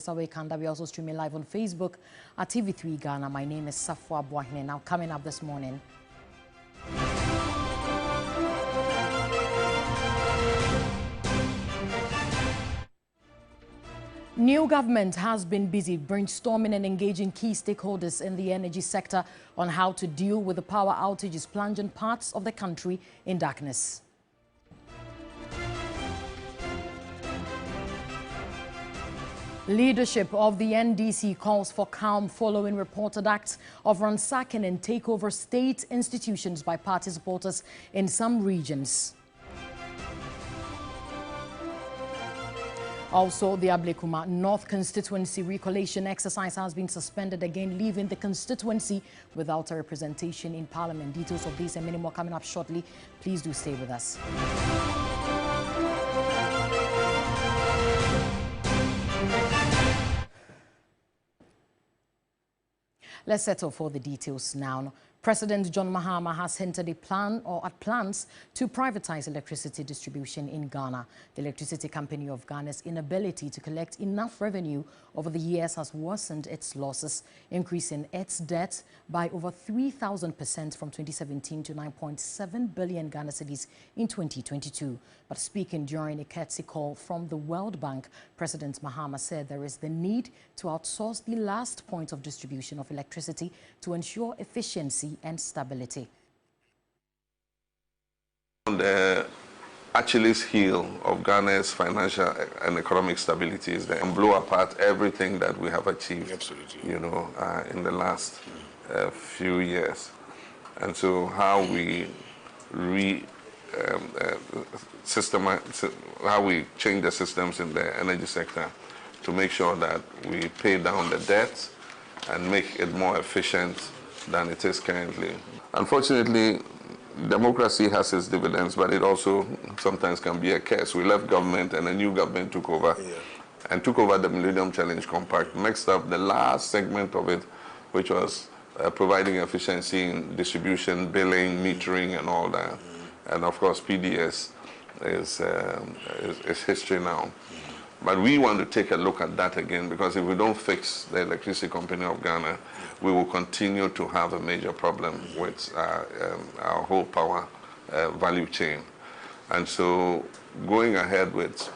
Kanda. We're also streaming live on Facebook at TV3 Ghana. My name is Safwa Bwahine. Now coming up this morning. New government has been busy brainstorming and engaging key stakeholders in the energy sector on how to deal with the power outages plunging parts of the country in darkness. Leadership of the NDC calls for calm following reported acts of ransacking and takeover state institutions by party supporters in some regions. Also, the Ablekuma North Constituency Recollation exercise has been suspended again, leaving the constituency without a representation in Parliament. Details of this and many more coming up shortly. Please do stay with us. Let's settle for the details now. President John Mahama has hinted at plans to privatize electricity distribution in Ghana. The Electricity Company of Ghana's inability to collect enough revenue over the years has worsened its losses, increasing its debt by over 3,000% from 2017 to 9.7 billion Ghana cedis in 2022. But speaking during a courtesy call from the World Bank, President Mahama said there is the need to outsource the last point of distribution of electricity to ensure efficiency and stability. The Achilles heel of Ghana's financial and economic stability is that and blow apart everything that we have achieved, absolutely, in the last few years. And so how we how we change the systems in the energy sector to make sure that we pay down the debt and make it more efficient than it is currently. Unfortunately, democracy has its dividends, but it also sometimes can be a curse. We left government and a new government took over and took over the Millennium Challenge Compact, mixed up the last segment of it, which was providing efficiency in distribution, billing, metering, and all that. And of course, PDS is history now. But we want to take a look at that again, because if we don't fix the Electricity Company of Ghana, we will continue to have a major problem with our whole power value chain. And so going ahead with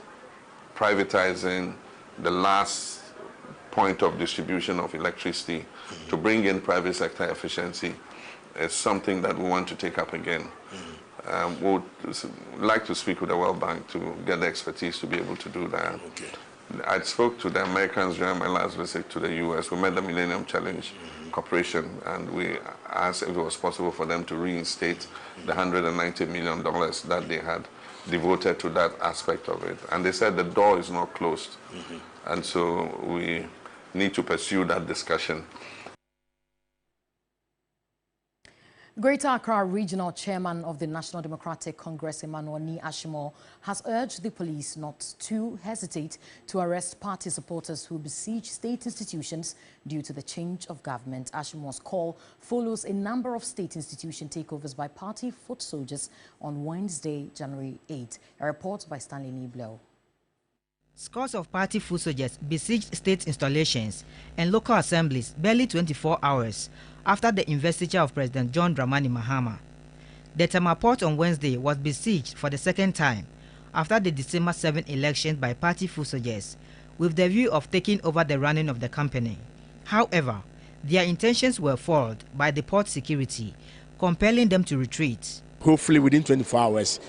privatizing the last point of distribution of electricity to bring in private sector efficiency is something that we want to take up again. We would like to speak with the World Bank to get the expertise to be able to do that. Okay. I spoke to the Americans during my last visit to the U.S. We met the Millennium Challenge Corporation, and we asked if it was possible for them to reinstate the $190 million that they had devoted to that aspect of it. And they said the door is not closed. And so we need to pursue that discussion. Greater Accra Regional Chairman of the National Democratic Congress, Emmanuel Ni Ashimo, has urged the police not to hesitate to arrest party supporters who besiege state institutions due to the change of government. Ashimo's call follows a number of state institution takeovers by party foot soldiers on Wednesday, January 8. A report by Stanley Niblo. Scores of party foot soldiers besieged state installations and local assemblies barely 24 hours after the investiture of President John Dramani Mahama. The Tema Port on Wednesday was besieged for the second time after the December 7 election by party foot soldiers, with the view of taking over the running of the company. However, their intentions were foiled by the port security, compelling them to retreat. Hopefully within 24 hours,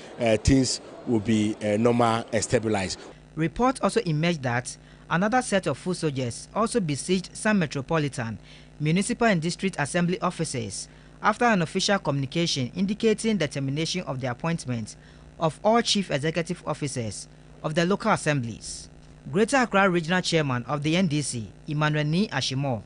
things will be normal and stabilized. Reports also emerged that another set of foot soldiers also besieged some metropolitan, municipal and district assembly offices after an official communication indicating the termination of the appointment of all chief executive officers of the local assemblies. Greater Accra Regional Chairman of the NDC, Emmanuel Ni Ashimo,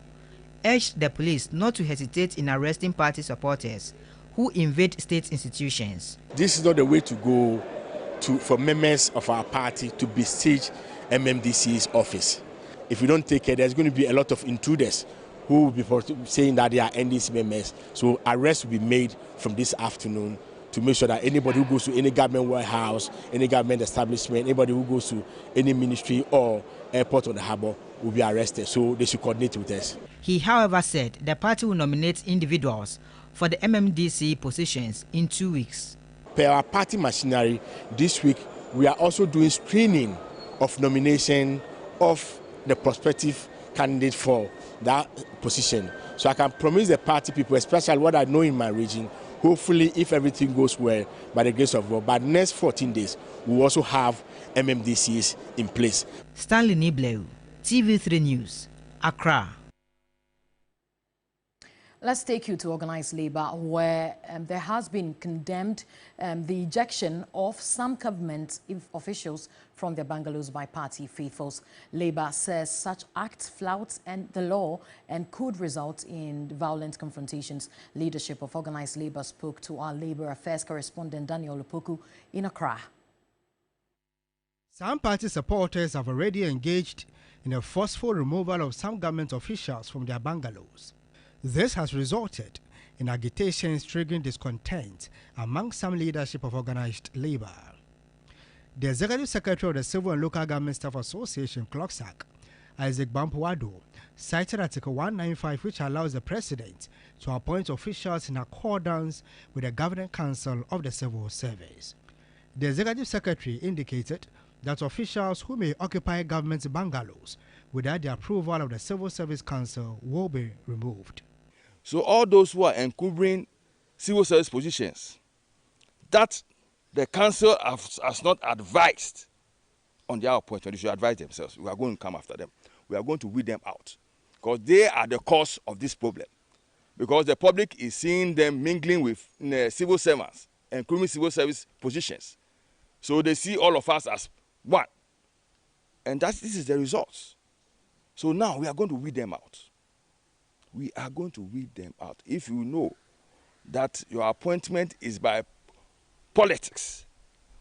urged the police not to hesitate in arresting party supporters who invade state institutions. This is not the way to go for members of our party to besiege MMDC's office. If we don't take care, there's going to be a lot of intruders who will be saying that they are NDC members. So arrests will be made from this afternoon to make sure that anybody who goes to any government warehouse, any government establishment, anybody who goes to any ministry or airport or the harbour will be arrested. So they should coordinate with us. He, however, said the party will nominate individuals for the MMDC positions in 2 weeks. Per our party machinery, this week we are also doing screening of nomination of the prospective candidate for that position. So I can promise the party people, especially what I know in my region, hopefully if everything goes well, by the grace of God, by the next 14 days, we will also have MMDCs in place. Stanley Nibleu, TV3 News, Accra. Let's take you to organized labor, where there has been condemned the ejection of some government officials from their bungalows by party faithfuls. Labor says such acts flout the law and could result in violent confrontations. Leadership of organized labor spoke to our labor affairs correspondent Daniel Opoku in Accra. Some party supporters have already engaged in a forceful removal of some government officials from their bungalows. This has resulted in agitations triggering discontent among some leadership of organized labor. The Executive Secretary of the Civil and Local Government Staff Association, CLOCSAC, Isaac Bampuado, cited Article 195, which allows the President to appoint officials in accordance with the Governing Council of the Civil Service. The Executive Secretary indicated that officials who may occupy government bungalows without the approval of the Civil Service Council will be removed. So all those who are encumbering civil service positions that the council has not advised on their appointment, they should advise themselves. We are going to come after them. We are going to weed them out because they are the cause of this problem. Because the public is seeing them mingling with civil servants, encumbering civil service positions. So they see all of us as one. And this is the results. So now we are going to weed them out. We are going to weed them out. If you know that your appointment is by politics,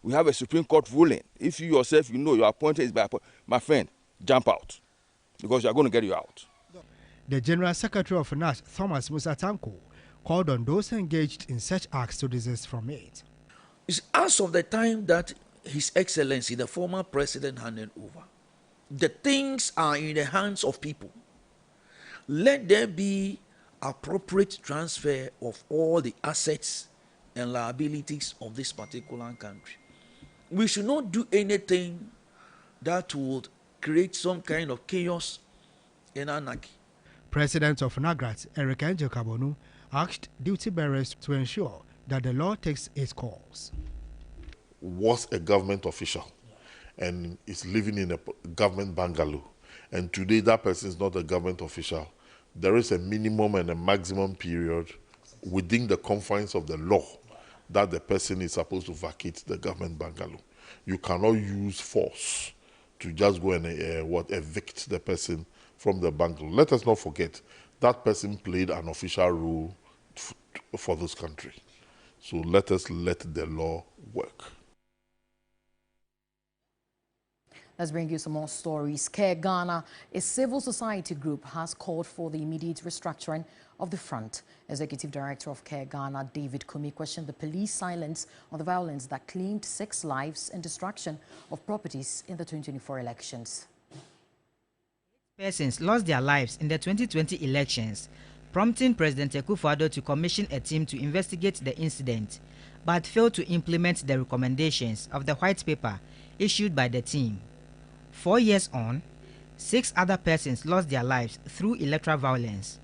we have a Supreme Court ruling. If you yourself, you know your appointment is by, my friend, jump out, because you are going to get you out. The General Secretary of Finance, Thomas Musa Tanko, called on those engaged in such acts to desist from it. It's as of the time that His Excellency, the former president, handed over, the things are in the hands of people. Let there be appropriate transfer of all the assets and liabilities of this particular country. We should not do anything that would create some kind of chaos and anarchy. President of NAGRAT, Eric Angel Kabonu, asked duty bearers to ensure that the law takes its course. Was a government official and is living in a government bungalow, and today that person is not a government official, there is a minimum and a maximum period within the confines of the law that the person is supposed to vacate the government bungalow. You cannot use force to just go and evict the person from the bungalow. Let us not forget that person played an official role for this country. So let us let the law work. Let's bring you some more stories. Care Ghana, a civil society group, has called for the immediate restructuring of the front. Executive Director of Care Ghana, David Kumi, questioned the police silence on the violence that claimed 6 lives and destruction of properties in the 2024 elections. Persons lost their lives in the 2020 elections, prompting President Akufo-Addo to commission a team to investigate the incident, but failed to implement the recommendations of the white paper issued by the team. 4 years on, 6 other persons lost their lives through electoral violence.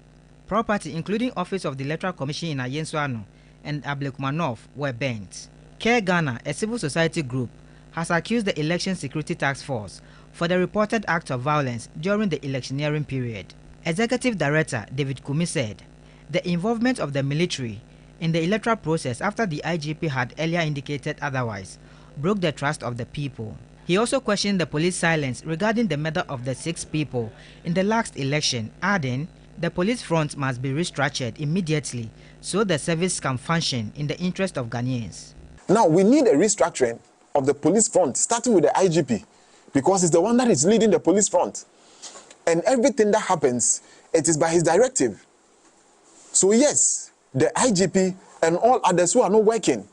Property, including office of the Electoral Commission in Ayensuano and Ablekumanov, were burnt. Care Ghana, a civil society group, has accused the Election Security Task Force for the reported act of violence during the electioneering period. Executive Director David Kumi said the involvement of the military in the electoral process after the IGP had earlier indicated otherwise broke the trust of the people. He also questioned the police silence regarding the murder of the 6 people in the last election, adding the police front must be restructured immediately so the service can function in the interest of Ghanaians. Now we need a restructuring of the police front, starting with the IGP, because it's the one that is leading the police front. And everything that happens, it is by his directive. So yes, the IGP and all others who are not working,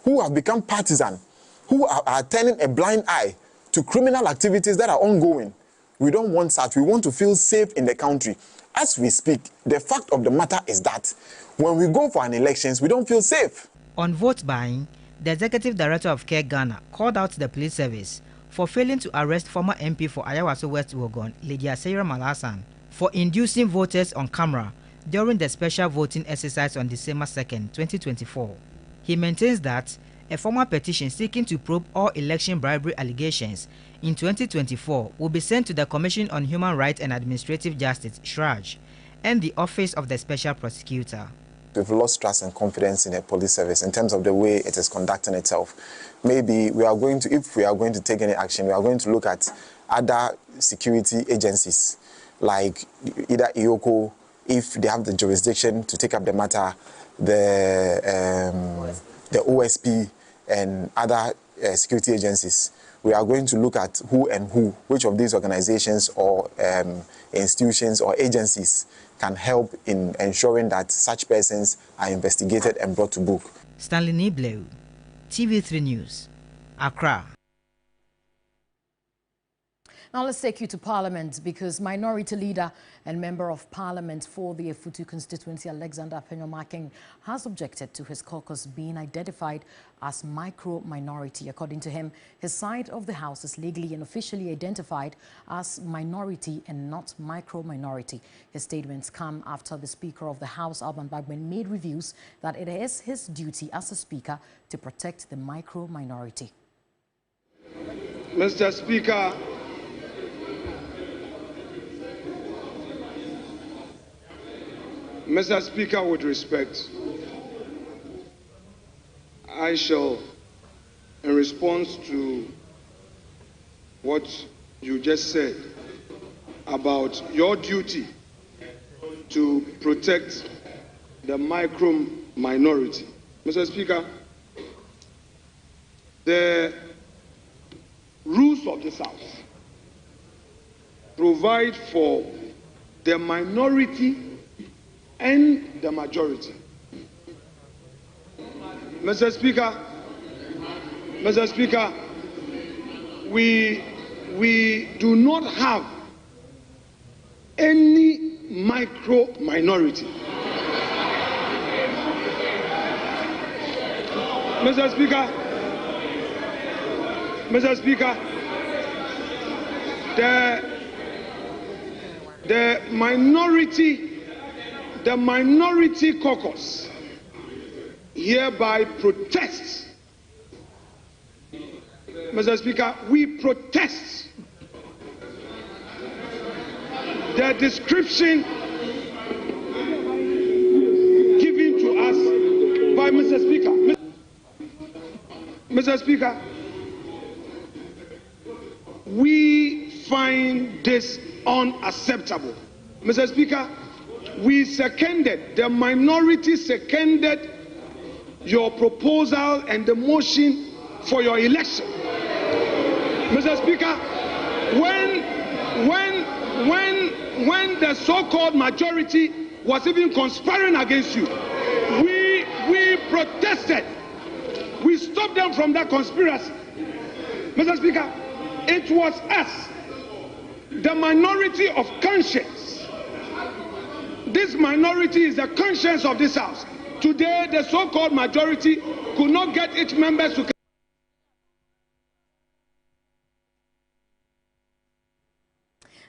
who have become partisan, who are turning a blind eye to criminal activities that are ongoing, We don't want such. We want to feel safe in the country. As we speak, the fact of the matter is that when we go for an elections, we don't feel safe. On vote buying, the executive director of Care Ghana called out the police service for failing to arrest former MP for Ayawaso West Wogon, Lady Asera Malasan, for inducing voters on camera during the special voting exercise on December 2nd, 2024. He maintains that a formal petition seeking to probe all election bribery allegations in 2024 will be sent to the Commission on Human Rights and Administrative Justice, SHRAJ, and the Office of the Special Prosecutor. We've lost trust and confidence in the police service in terms of the way it is conducting itself. Maybe we are going to, if we are going to take any action, we are going to look at other security agencies like either IOCO, if they have the jurisdiction to take up the matter, the OSP and other security agencies. We are going to look at which of these organizations or institutions or agencies can help in ensuring that such persons are investigated and brought to book. Stanley Nibleu, TV3 News, Accra. Now let's take you to Parliament because Minority Leader and Member of Parliament for the Efutu constituency, Alexander Appenyo-Markin, has objected to his caucus being identified as micro-minority. According to him, his side of the House is legally and officially identified as minority and not micro-minority. His statements come after the Speaker of the House, Alban Bagbin, made reviews that it is his duty as a Speaker to protect the micro-minority. Mr. Speaker, Mr. Speaker, with respect, I shall, in response to what you just said about your duty to protect the micro-minority. Mr. Speaker, the rules of this House provide for the minority and the majority. Mr. Speaker, we do not have any micro-minority. Mr. Speaker, the minority caucus hereby protests. Mr. Speaker, we protest the description given to us by Mr. Speaker. Mr. Speaker, we find this unacceptable. Mr. Speaker, the minority seconded your proposal and the motion for your election. Mr. Speaker, when the so-called majority was even conspiring against you, we protested. We stopped them from that conspiracy. Mr. Speaker, it was us, the minority of conscience. This minority is the conscience of this House. Today, the so-called majority could not get its members to.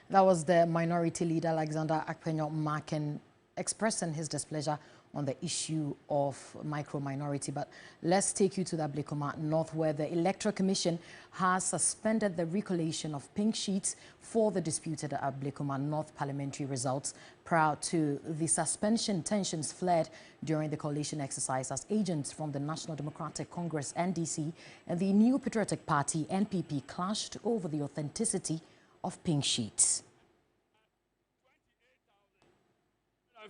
That was the Minority Leader, Alexander Appenyo-Markin, expressing his displeasure on the issue of micro-minority. But let's take you to the Ablekuma North, where the Electoral Commission has suspended the recollation of pink sheets for the disputed Ablekuma North parliamentary results. Prior to the suspension, tensions flared during the coalition exercise as agents from the National Democratic Congress, NDC, and the New Patriotic Party, NPP, clashed over the authenticity of pink sheets.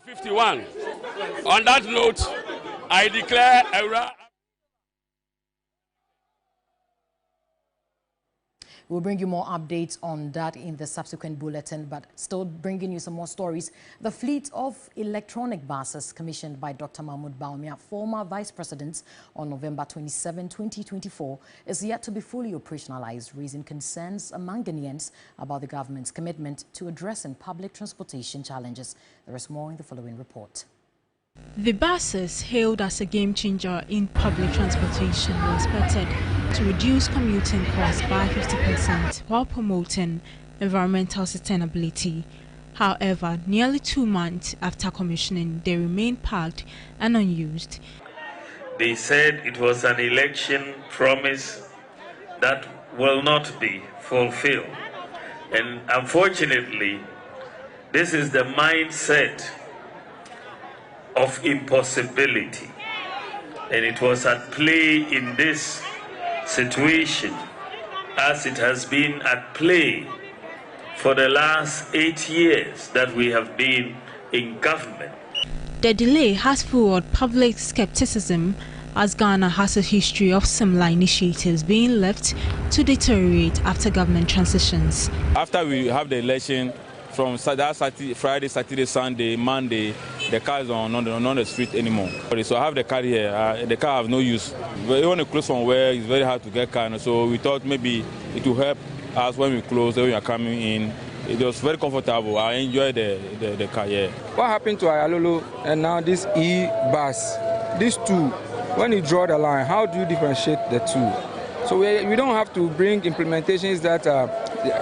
51. On that note, I declare We'll bring you more updates on that in the subsequent bulletin, but still bringing you some more stories. The fleet of electronic buses commissioned by Dr. Mahmoud Bawumia, former Vice President, on November 27, 2024, is yet to be fully operationalized, raising concerns among Ghanaians about the government's commitment to addressing public transportation challenges. There is more in the following report. The buses, hailed as a game changer in public transportation, were expected to reduce commuting costs by 50% while promoting environmental sustainability. However, nearly 2 months after commissioning, they remain parked and unused. They said it was an election promise that will not be fulfilled. And unfortunately, this is the mindset of impossibility, and it was at play in this situation as it has been at play for the last 8 years that we have been in government. The delay has fueled public skepticism as Ghana has a history of similar initiatives being left to deteriorate after government transitions. After we have the election, from Friday, Saturday, Sunday, Monday, the car is on the street anymore. So I have the car here. The car have no use. We want to close from where it's very hard to get car. So we thought maybe it will help us when we close, when we are coming in. It was very comfortable. I enjoy the car here. What happened to Ayalolo and now this e-bus? These two, when you draw the line, how do you differentiate the two? So we don't have to bring implementations that are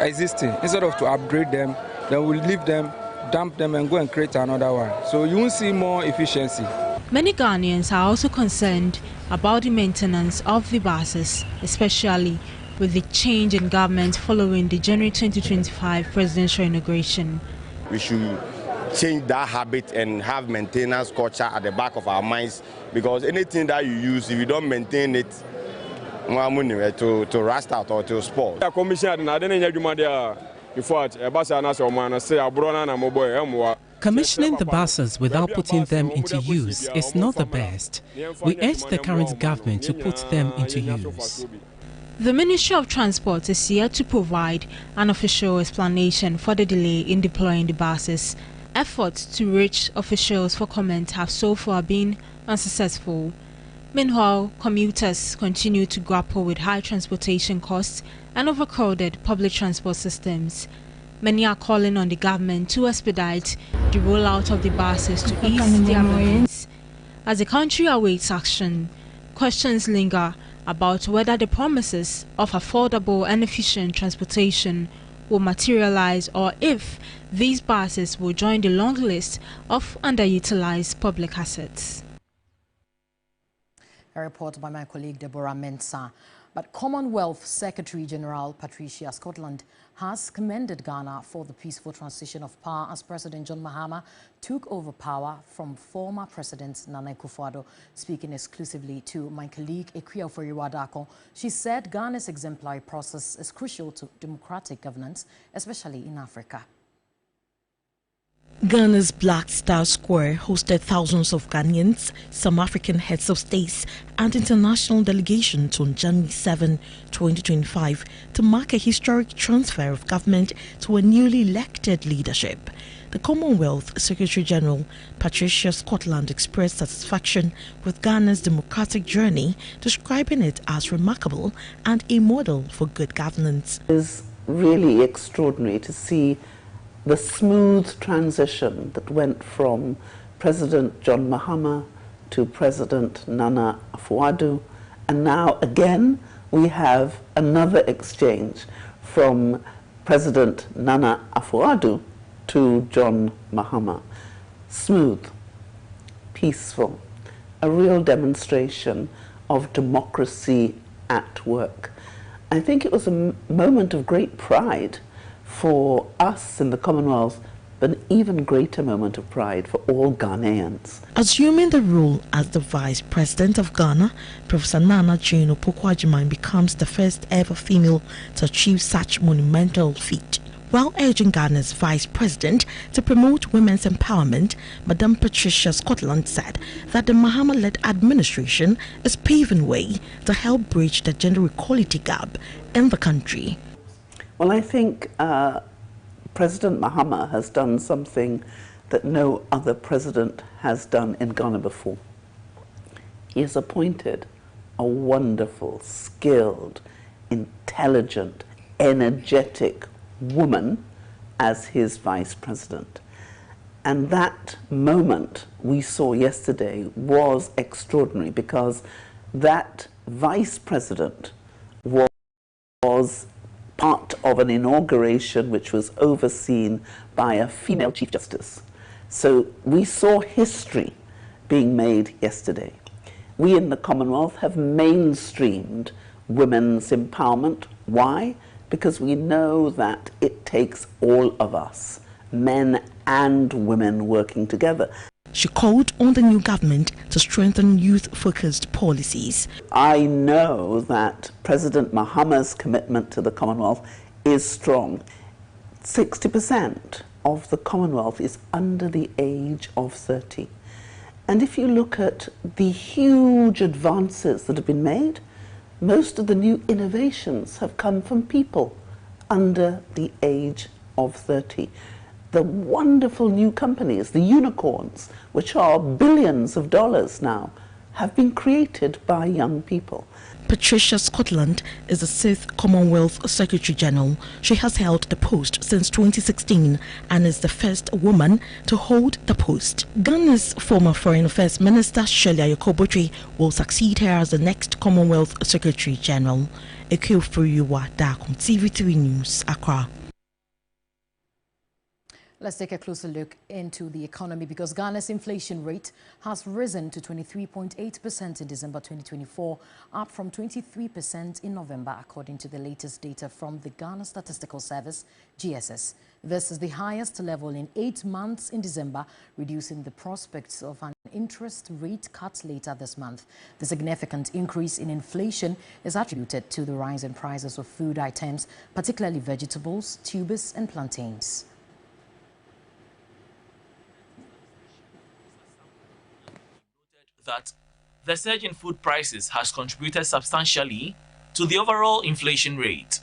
existing. Instead of to upgrade them, then we'll leave them, dump them, and go and create another one. So you won't see more efficiency. Many Ghanaians are also concerned about the maintenance of the buses, especially with the change in government following the January 2025 presidential inauguration. We should change that habit and have maintenance culture at the back of our minds, because anything that you use, if you don't maintain it, to rust out or to spoil. Commissioning the buses without putting them into use is not the best. We urge the current government to put them into use. The Ministry of Transport is yet to provide an official explanation for the delay in deploying the buses. Efforts to reach officials for comment have so far been unsuccessful. Meanwhile, commuters continue to grapple with high transportation costs and overcrowded public transport systems. Many are calling on the government to expedite the rollout of the buses to ease their burdens. As the country awaits action, questions linger about whether the promises of affordable and efficient transportation will materialize, or if these buses will join the long list of underutilized public assets. A report by my colleague Deborah Mensah. But Commonwealth Secretary-General Patricia Scotland has commended Ghana for the peaceful transition of power as President John Mahama took over power from former President Nana Akufo-Addo. Speaking exclusively to my colleague Ekwia Ofori-Wadako, she said Ghana's exemplary process is crucial to democratic governance, especially in Africa. Ghana's Black Star Square hosted thousands of Ghanaians, some African heads of states and international delegations on January 7, 2025 to mark a historic transfer of government to a newly elected leadership. The Commonwealth Secretary-General Patricia Scotland expressed satisfaction with Ghana's democratic journey, describing it as remarkable and a model for good governance. It is really extraordinary to see the smooth transition that went from President John Mahama to President Nana Akufo-Addo, and now again we have another exchange from President Nana Akufo-Addo to John Mahama. Smooth, peaceful, a real demonstration of democracy at work. I think it was a moment of great pride for us in the Commonwealth, but an even greater moment of pride for all Ghanaians. Assuming the role as the Vice President of Ghana, Professor Nana Jane Opoku-Agyeman becomes the first ever female to achieve such monumental feat. While urging Ghana's Vice President to promote women's empowerment, Madam Patricia Scotland said that the Mahama-led administration is paving way to help bridge the gender equality gap in the country. Well, I think President Mahama has done something that no other president has done in Ghana before. He has appointed a wonderful, skilled, intelligent, energetic woman as his vice president. And that moment we saw yesterday was extraordinary because that vice president was part of an inauguration which was overseen by a female Chief Justice. So we saw history being made yesterday. We in the Commonwealth have mainstreamed women's empowerment. Why? Because we know that it takes all of us, men and women, working together. She called on the new government to strengthen youth-focused policies. I know that President Mahama's commitment to the Commonwealth is strong. 60% of the Commonwealth is under the age of 30. And if you look at the huge advances that have been made, most of the new innovations have come from people under the age of 30. The wonderful new companies, the unicorns, which are billions of dollars now, have been created by young people. Patricia Scotland is the 6th Commonwealth Secretary General. She has held the post since 2016 and is the first woman to hold the post. Ghana's former Foreign Affairs Minister Shelia Yokobotri will succeed her as the next Commonwealth Secretary General. Ekefuriwa Dakum, TV3 News, Accra. Let's take a closer look into the economy because Ghana's inflation rate has risen to 23.8% in December 2024, up from 23% in November, according to the latest data from the Ghana Statistical Service, GSS. This is the highest level in 8 months in December, reducing the prospects of an interest rate cut later this month. The significant increase in inflation is attributed to the rise in prices of food items, particularly vegetables, tubers, and plantains. That the surge in food prices has contributed substantially to the overall inflation rate.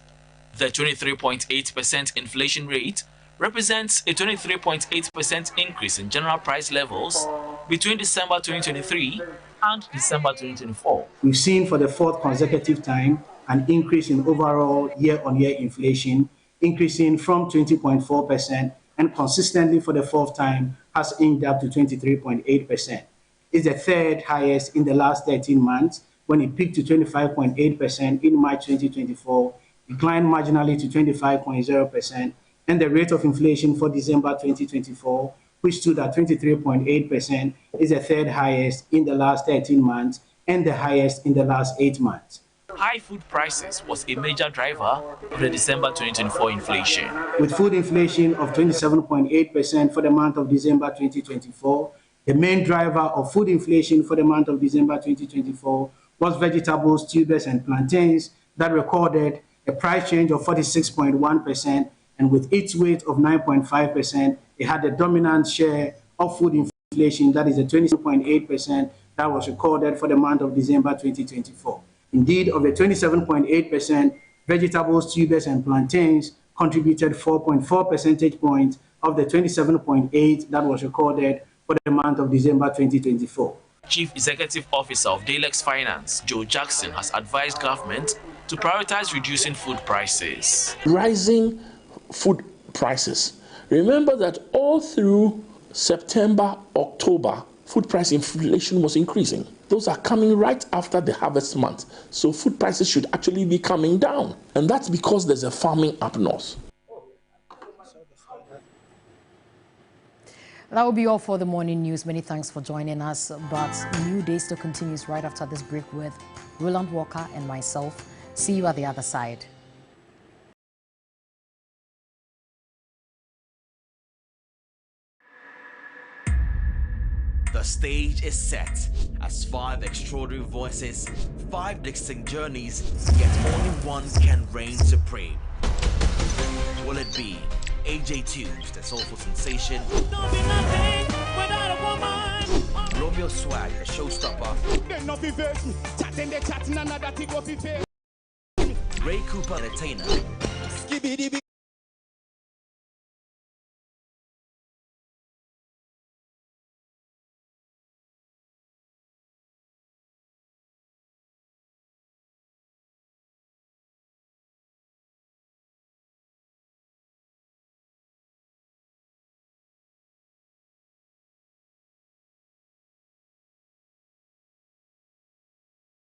The 23.8% inflation rate represents a 23.8% increase in general price levels between December 2023 and December 2024. We've seen for the 4th consecutive time an increase in overall year-on-year inflation, increasing from 20.4% and consistently for the 4th time has inched up to 23.8%. Is the 3rd highest in the last 13 months when it peaked to 25.8% in March 2024, declined marginally to 25.0%, and the rate of inflation for December 2024, which stood at 23.8%, is the 3rd highest in the last 13 months and the highest in the last 8 months. High food prices was a major driver of the December 2024 inflation. With food inflation of 27.8% for the month of December 2024, the main driver of food inflation for the month of December 2024 was vegetables, tubers, and plantains that recorded a price change of 46.1%, and with its weight of 9.5%, it had the dominant share of food inflation, that is the 27.8% that was recorded for the month of December 2024. Indeed, of the 27.8%, vegetables, tubers, and plantains contributed 4.4 percentage points of the 27.8% that was recorded for the month of December 2024. Chief Executive Officer of Dalex Finance, Joe Jackson, has advised government to prioritize reducing food prices. Rising food prices. Remember that all through September, October, food price inflation was increasing. Those are coming right after the harvest month. So food prices should actually be coming down. And that's because there's a farming up north. That will be all for the morning news. Many thanks for joining us. But New Day still continues right after this break with Roland Walker and myself. See you at the other side. The stage is set as 5 extraordinary voices, 5 distinct journeys, yet only one can reign supreme. Will it be AJ Tunes, the soulful sensation? Romeo Swag, the showstopper? Ray Cooper, entertainer? bidi